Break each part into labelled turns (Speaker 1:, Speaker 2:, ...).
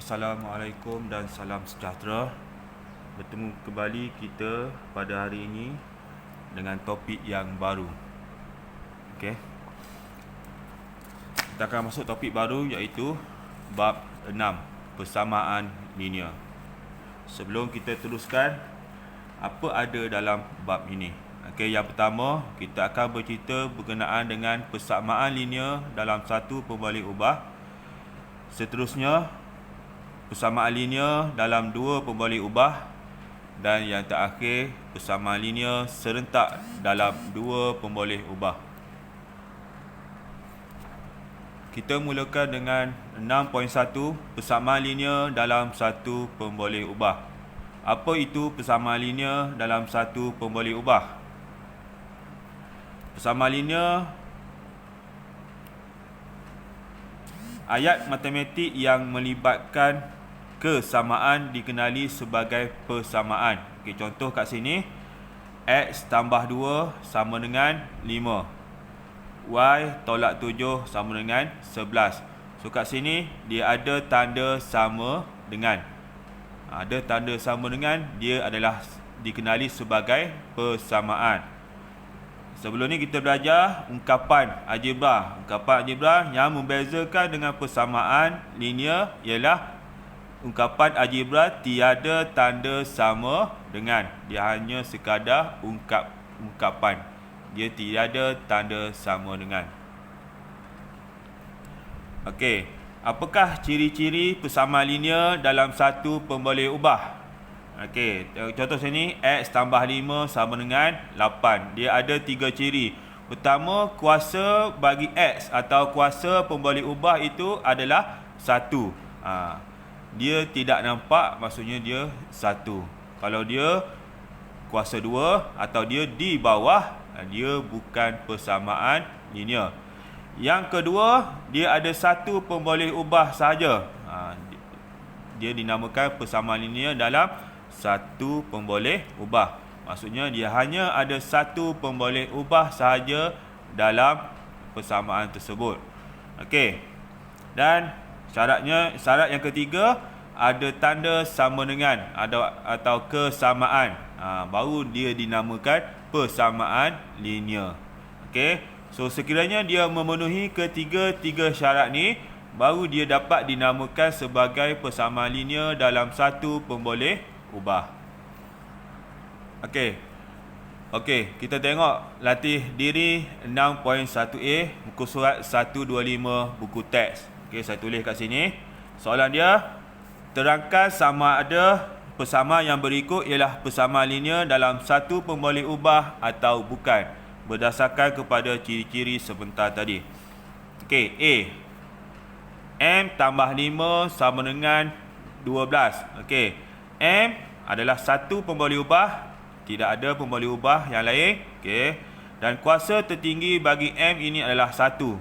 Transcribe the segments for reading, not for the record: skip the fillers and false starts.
Speaker 1: Assalamualaikum dan salam sejahtera. Bertemu kembali kita pada hari ini dengan topik yang baru. Okey. Kita akan masuk topik baru iaitu bab 6, persamaan linear. Sebelum kita teruskan, apa ada dalam bab ini? Okey, yang pertama, kita akan bercerita berkenaan dengan persamaan linear dalam satu pembalik ubah. Seterusnya, persamaan linear dalam dua pembalik ubah, dan yang terakhir persamaan linear serentak dalam dua pemboleh ubah. Kita mulakan dengan 6.1, persamaan linear dalam satu pemboleh ubah. Apa itu persamaan linear dalam satu pemboleh ubah? Persamaan linear ayat matematik yang melibatkan kesamaan dikenali sebagai persamaan. Okey, contoh kat sini, X tambah 2 sama dengan 5. Y tolak 7 sama dengan 11. So kat sini dia ada tanda sama dengan. Ada tanda sama dengan, dia adalah dikenali sebagai persamaan. Sebelum ni kita belajar ungkapan algebra. Ungkapan algebra yang membezakan dengan persamaan linear ialah ungkapan algebra tiada tanda sama dengan. Dia hanya sekadar ungkapan. Dia tiada tanda sama dengan. Okey, apakah ciri-ciri persamaan linear dalam satu pemboleh ubah? Okey, contoh sini, X tambah 5 sama dengan 8. Dia ada 3 ciri. Pertama, kuasa bagi X atau kuasa pemboleh ubah itu adalah 1. Dia tidak nampak, maksudnya dia 1. Kalau dia kuasa 2 atau dia di bawah, dia bukan persamaan linear. Yang kedua, dia ada satu pemboleh ubah sahaja. Dia dinamakan persamaan linear dalam satu pemboleh ubah. Maksudnya dia hanya ada satu pemboleh ubah sahaja dalam persamaan tersebut. Okey. Dan syarat yang ketiga, ada tanda sama dengan atau kesamaan. Baru dia dinamakan persamaan linear. Okey. So sekiranya dia memenuhi ketiga-tiga syarat ni, baru dia dapat dinamakan sebagai persamaan linear dalam satu pemboleh ubah. Okey, kita tengok latih diri 6.1a, muka surat 125 buku teks. Okey, saya tulis kat sini. Soalan dia, terangkan sama ada persamaan yang berikut ialah persamaan linear dalam satu pemboleh ubah atau bukan, berdasarkan kepada ciri-ciri sebentar tadi. Okey, A. M tambah 5 sama dengan 12. Okey, M adalah satu pemboleh ubah, tidak ada pemboleh ubah yang lain. Okey, dan kuasa tertinggi bagi M ini adalah 1.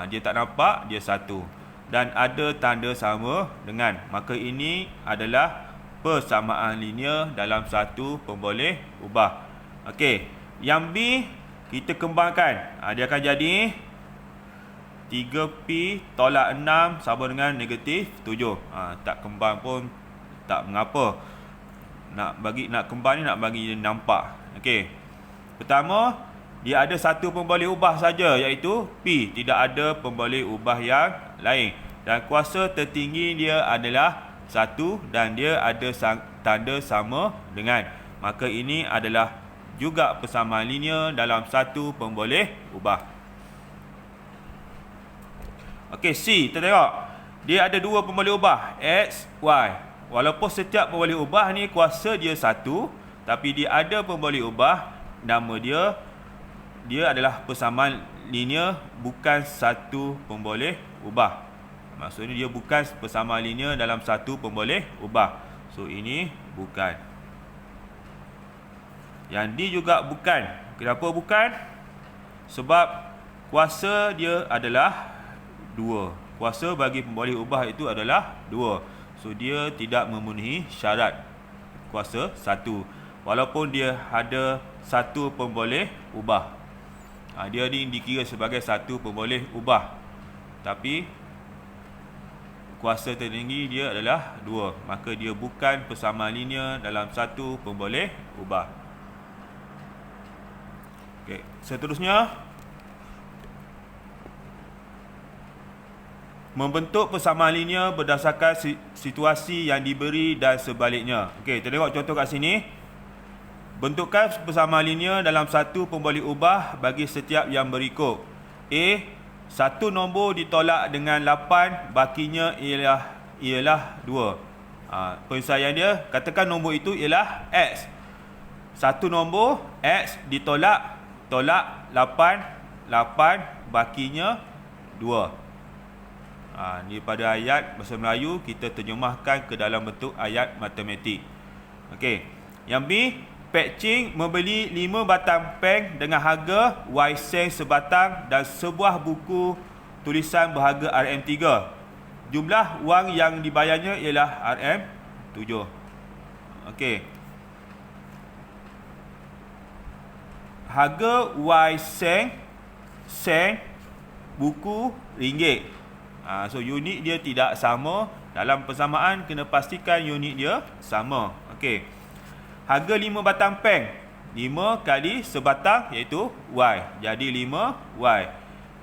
Speaker 1: Dia tak nampak, dia 1. Dan ada tanda sama dengan. Maka ini adalah persamaan linear dalam satu pemboleh ubah. Okey, yang B kita kembangkan. Dia akan jadi 3P tolak 6 sama dengan negatif 7. Tak kembang pun tak mengapa. Nak kembang ni nak bagi dia nampak. Okey. Pertama, dia ada satu pemboleh ubah saja, iaitu P. Tidak ada pemboleh ubah yang lain. Dan kuasa tertinggi dia adalah 1 dan dia ada tanda sama dengan. Maka ini adalah juga persamaan linear dalam satu pemboleh ubah. Okey, C, kita tengok. Dia ada dua pemboleh ubah, X, Y. Walaupun setiap pemboleh ubah ni kuasa dia 1, tapi dia ada pemboleh ubah, nama dia adalah persamaan linear, bukan satu pemboleh ubah. Maksudnya dia bukan persamaan linear dalam satu pemboleh ubah. So ini bukan. Yang D juga bukan. Kenapa bukan? Sebab kuasa dia adalah 2. Kuasa bagi pemboleh ubah itu adalah 2. So dia tidak memenuhi syarat kuasa 1. Walaupun dia ada satu pemboleh ubah. Dia ni dikira sebagai satu pemboleh ubah. Tapi kuasa tertinggi dia adalah 2. Maka dia bukan persamaan linear dalam satu pemboleh ubah. Okey, seterusnya, membentuk persamaan linear berdasarkan situasi yang diberi dan sebaliknya. Okey, kita tengok contoh kat sini. Bentukkan persamaan linear dalam satu pemboleh ubah bagi setiap yang berikut. A, satu nombor ditolak dengan 8, bakinya ialah 2. Penyelesaian dia, katakan nombor itu ialah X. Satu nombor X ditolak 8, bakinya 2. Ni pada ayat bahasa Melayu, kita terjemahkan ke dalam bentuk ayat matematik. Okey. Yang B, Pek Ching membeli 5 batang peng dengan harga Y sen sebatang dan sebuah buku tulisan berharga RM3. Jumlah wang yang dibayarnya ialah RM7. Okey. Harga Y sen, buku ringgit. So unit dia tidak sama. Dalam persamaan kena pastikan unit dia sama. Okey. Harga 5 batang peng. 5 kali sebatang iaitu Y. Jadi 5Y.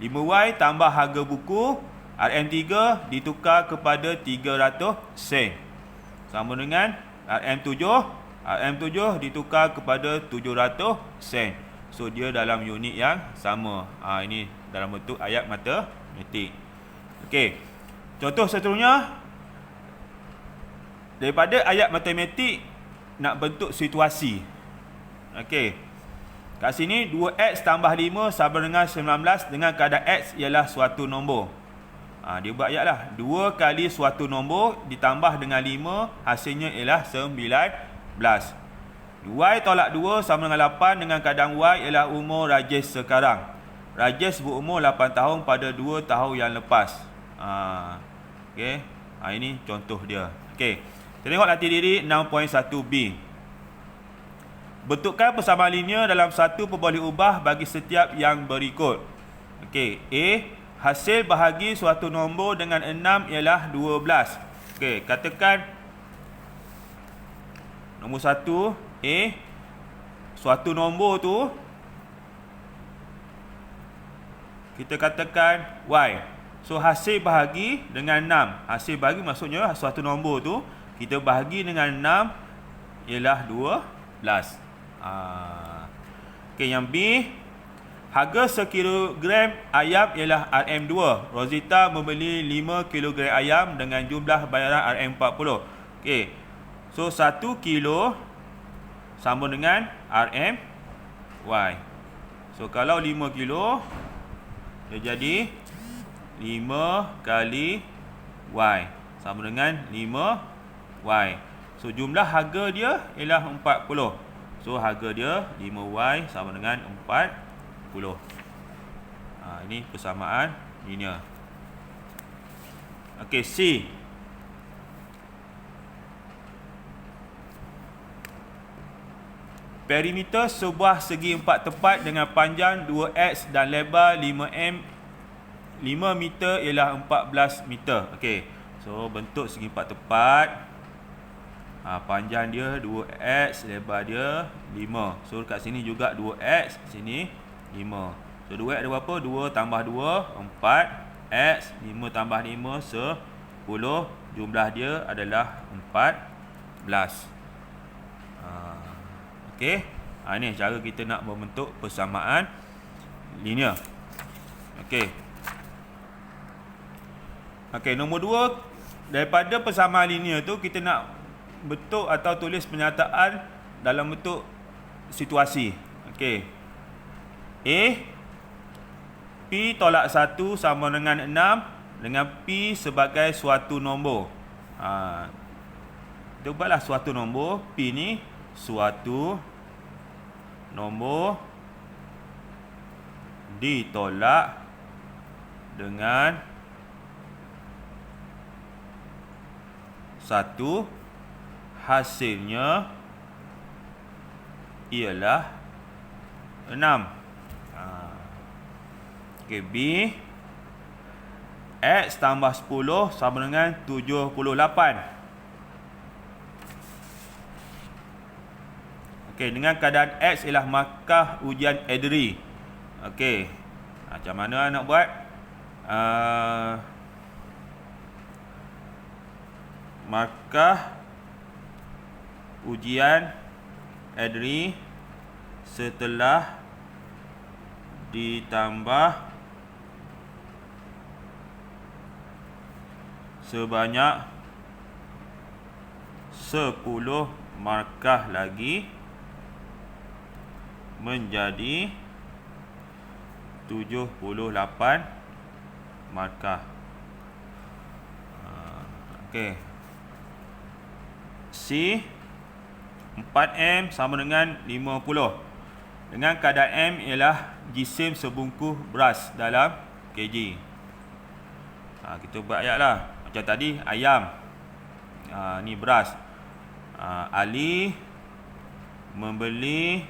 Speaker 1: 5Y tambah harga buku RM3 ditukar kepada 300 sen. Sama dengan RM7. RM7 ditukar kepada 700 sen. So dia dalam unit yang sama. Ini dalam bentuk ayat matematik. Okey. Contoh seterusnya, daripada ayat matematik nak bentuk situasi. Okey. Kat sini 2x tambah 5 sama dengan 19 dengan keadaan x ialah suatu nombor. Dia buat ayat lah. 2 kali suatu nombor ditambah dengan 5 hasilnya ialah 19. Y tolak 2 sama dengan 8 dengan keadaan Y ialah umur Rajesh sekarang. Rajesh berumur 8 tahun pada 2 tahun yang lepas. Okey. Ini contoh dia. Okey. Kita tengok latih diri 6.1b. Bentukkan persamaan linear dalam satu pemboleh ubah bagi setiap yang berikut. Okey. A, hasil bahagi suatu nombor dengan 6 ialah 12. Okey, katakan nombor 1 A, suatu nombor tu kita katakan Y. So hasil bahagi dengan 6. Hasil bahagi maksudnya suatu nombor tu kita bahagi dengan 6 ialah 12. Okey, yang B, harga sekilogram ayam ialah RM2. Rosita membeli 5 kilogram ayam dengan jumlah bayaran RM40. Okey. So 1 kilo sama dengan RM Y. So kalau 5 kilo dia jadi 5 kali Y sama dengan 5Y. So jumlah harga dia ialah 40. So harga dia 5Y sama dengan 40. Ini persamaan linear. Okey, C. Perimeter sebuah segi 4 tepat dengan panjang 2x dan lebar 5 meter ialah 14 meter. Okey. So bentuk segi 4 tepat. Panjang dia 2x, lebar dia 5. So kat sini juga 2x, sini 5. So 2x ada berapa? 2 tambah 2, 4x. 5 tambah 5, 10. Jumlah dia adalah 14. Okey. Ini cara kita nak membentuk persamaan linear. Okey. Okey, nombor 2, daripada persamaan linear tu kita nak bentuk atau tulis pernyataan dalam bentuk situasi. Okey. A, P tolak 1 sama dengan 6 dengan P sebagai suatu nombor. Kita buatlah suatu nombor. P ni suatu nombor ditolak dengan 1, hasilnya ialah 6. Okey, B, X tambah 10 sama dengan 78. Okey, dengan keadaan X ialah markah ujian Edry. Okey, macam mana nak buat? Markah ujian Edry setelah ditambah sebanyak 10 markah lagi menjadi 78 markah. Okey. C 4M sama dengan 50. Dengan keadaan M ialah jisim sebungkus beras dalam kg. Kita buat ayat lah. Macam tadi ayam. Ni beras. Ali membeli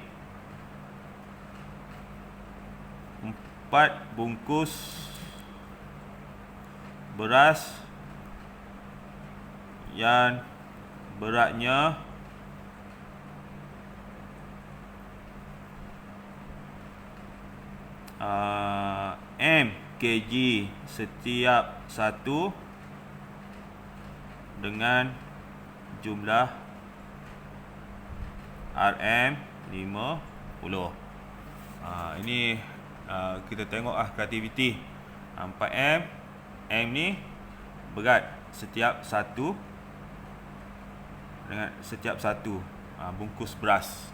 Speaker 1: 4 bungkus beras yang beratnya M kg setiap satu dengan jumlah RM 50. Ini kita tengok kreativiti. 4M, M ni berat setiap satu dengan setiap satu bungkus beras.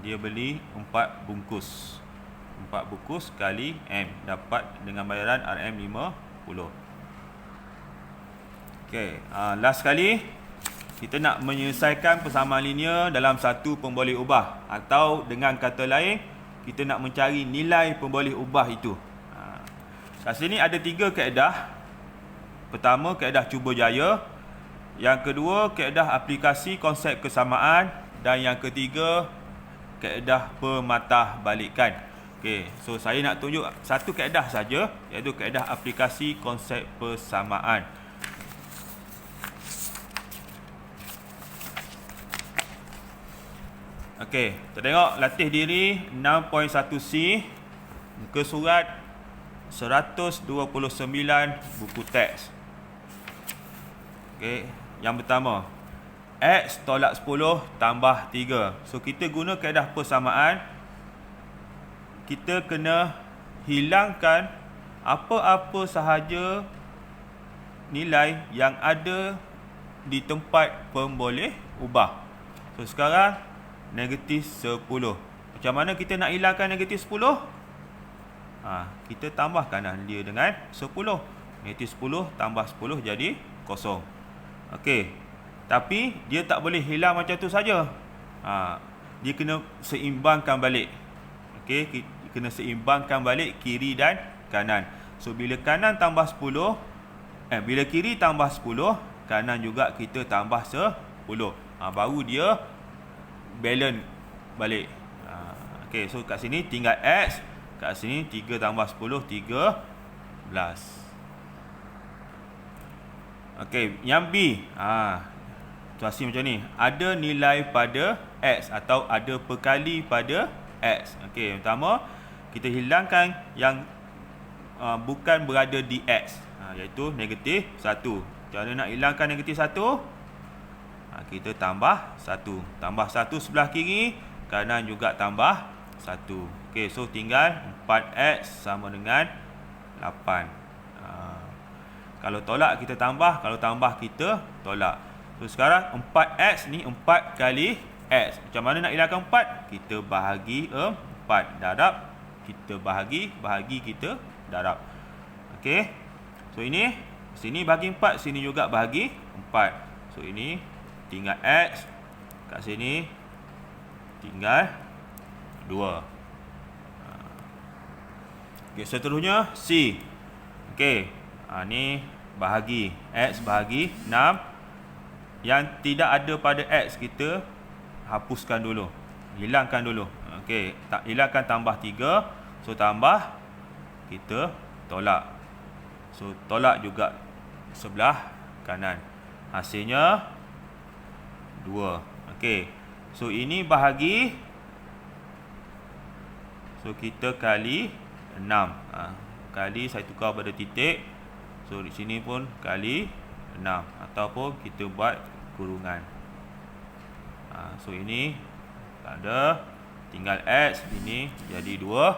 Speaker 1: Dia beli 4 bungkus. 4 bungkus kali M dapat dengan bayaran RM50. Okey, last kali kita nak menyelesaikan persamaan linear dalam satu pemboleh ubah, atau dengan kata lain kita nak mencari nilai pemboleh ubah itu. Kat sini ada 3 kaedah. Pertama, kaedah cuba jaya. Yang kedua, kaedah aplikasi konsep kesamaan. Dan yang ketiga, kaedah pematahbalikan. Okey, so saya nak tunjuk satu kaedah saja, iaitu kaedah aplikasi konsep persamaan. Okey, kita tengok latih diri 6.1C, muka surat 129 buku teks. Okey, yang pertama, X tolak 10 tambah 3. So kita guna kaedah persamaan. Kita kena hilangkan apa-apa sahaja nilai yang ada di tempat pemboleh ubah. So sekarang negatif 10. Macam mana kita nak hilangkan negatif 10? Kita tambahkanlah dia dengan 10. Negatif 10 tambah 10 jadi kosong. Okey. Tapi dia tak boleh hilang macam tu saja. Dia kena seimbangkan balik. Okey, kena seimbangkan balik kiri dan kanan. So bila kanan tambah 10, bila kiri tambah 10, kanan juga kita tambah 10. Baru dia balance balik. Okey, so kat sini tinggal X, kat sini 3 tambah 10 13. Okey, yang B. Situasi macam ni. Ada nilai pada X atau ada perkali pada X. Okey, pertama kita hilangkan yang bukan berada di X, iaitu negatif 1. Cara nak hilangkan negatif 1, kita tambah 1. Tambah 1 sebelah kiri, kanan juga tambah 1. Okey, so tinggal 4X sama dengan 8. Kalau tolak kita tambah, kalau tambah kita tolak. So sekarang 4X ni 4 kali X. Macam mana nak hilangkan 4? Kita bahagi 4. Darab, kita bahagi, kita darab. Okey. So ini, sini bahagi 4, sini juga bahagi 4. So ini tinggal X, kat sini tinggal 2. Okey, seterusnya C. Okey, ni bahagi X bahagi 6. Yang tidak ada pada X kita hapuskan dulu, hilangkan dulu. Okey, hilangkan tambah 3. So tambah, kita tolak. So tolak juga sebelah kanan. Hasilnya 2. Okey. So ini bahagi. So kita kali 6. Kali saya tukar pada titik. So di sini pun kali 6 ataupun kita buat kurungan. So ini tak ada, tinggal X, ini jadi 12.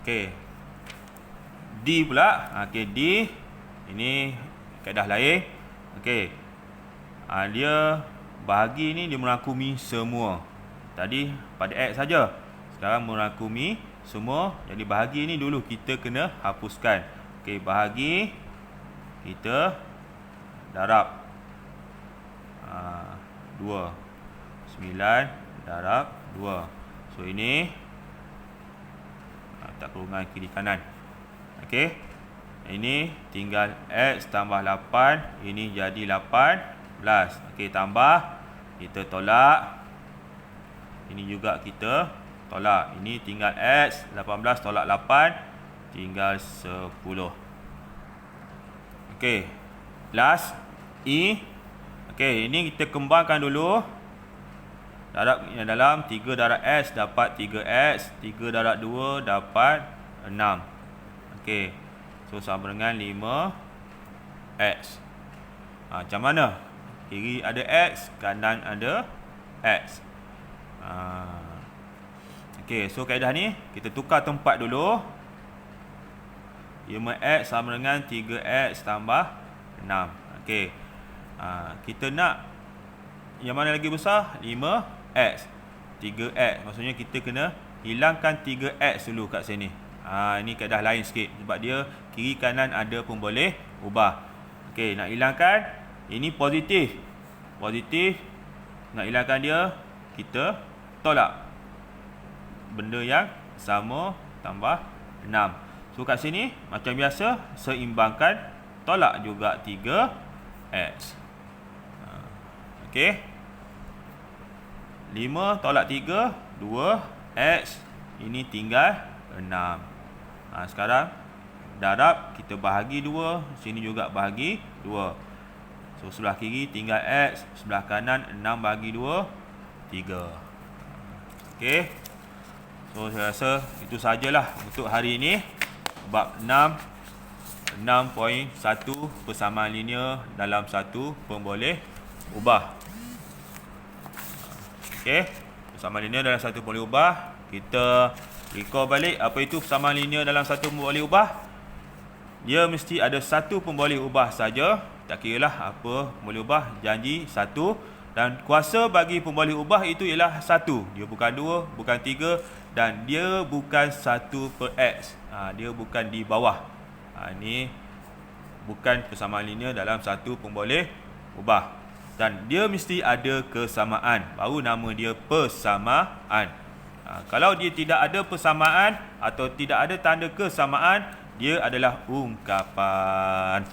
Speaker 1: Okey. D pula. Okey, D ini kaedah lain. Okey. Dia bahagi ni dia merangkumi semua. Tadi pada X saja. Sekarang merangkumi semua. Jadi bahagi ni dulu kita kena hapuskan. Okey, bahagi kita darab 2. 9 darab 2. So ini tak kurungan kiri kanan. Okey. Ini tinggal X tambah 8. Ini jadi 18. Okey, tambah. Kita tolak. Ini juga kita tolak. Ini tinggal X 18 tolak 8. Tinggal 10. Okey. Last E. Okey, ini kita kembangkan dulu. Darab yang dalam 3 darab X dapat 3X. 3 darab 2 dapat 6. Okey. So sama dengan 5X. Macam mana? Kiri ada X, kanan ada X. Okey, so kaedah ni kita tukar tempat dulu. 5X sama dengan 3X tambah 6. Okey. Kita nak yang mana lagi besar? 5X. 3X. Maksudnya kita kena hilangkan 3X dulu kat sini. Ini kaedah lain sikit. Sebab dia kiri kanan ada pun boleh ubah. Okey, nak hilangkan. Ini positif. Positif. Nak hilangkan dia, kita tolak. Benda yang sama tambah 6. So kat sini macam biasa, seimbangkan. Tolak juga 3X. Okey. 5 tolak 3, 2X. Ini tinggal 6. Sekarang darab, kita bahagi 2. Sini juga bahagi 2. So sebelah kiri tinggal X. Sebelah kanan 6 bahagi 2, 3. Okey. So saya rasa itu sajalah untuk hari ini. Bab 6.1 persamaan linear dalam satu pemboleh ubah. Okey, persamaan linear dalam satu pemboleh ubah. Kita recall balik apa itu persamaan linear dalam satu pemboleh ubah. Dia mesti ada satu pemboleh ubah saja. Tak kiralah apa pemboleh ubah, janji satu. Dan kuasa bagi pemboleh ubah itu ialah 1. Dia bukan 2, bukan 3. Dan dia bukan 1/X. Dia bukan di bawah. Ini bukan persamaan linear dalam satu pemboleh ubah. Dan dia mesti ada kesamaan. Baru nama dia persamaan. Kalau dia tidak ada persamaan atau tidak ada tanda kesamaan, dia adalah ungkapan.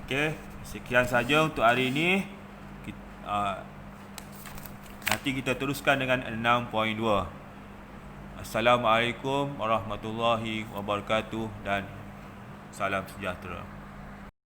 Speaker 1: Okey, sekian saja untuk hari ini. Nanti kita teruskan dengan 6.2. Assalamualaikum warahmatullahi wabarakatuh dan salam sejahtera.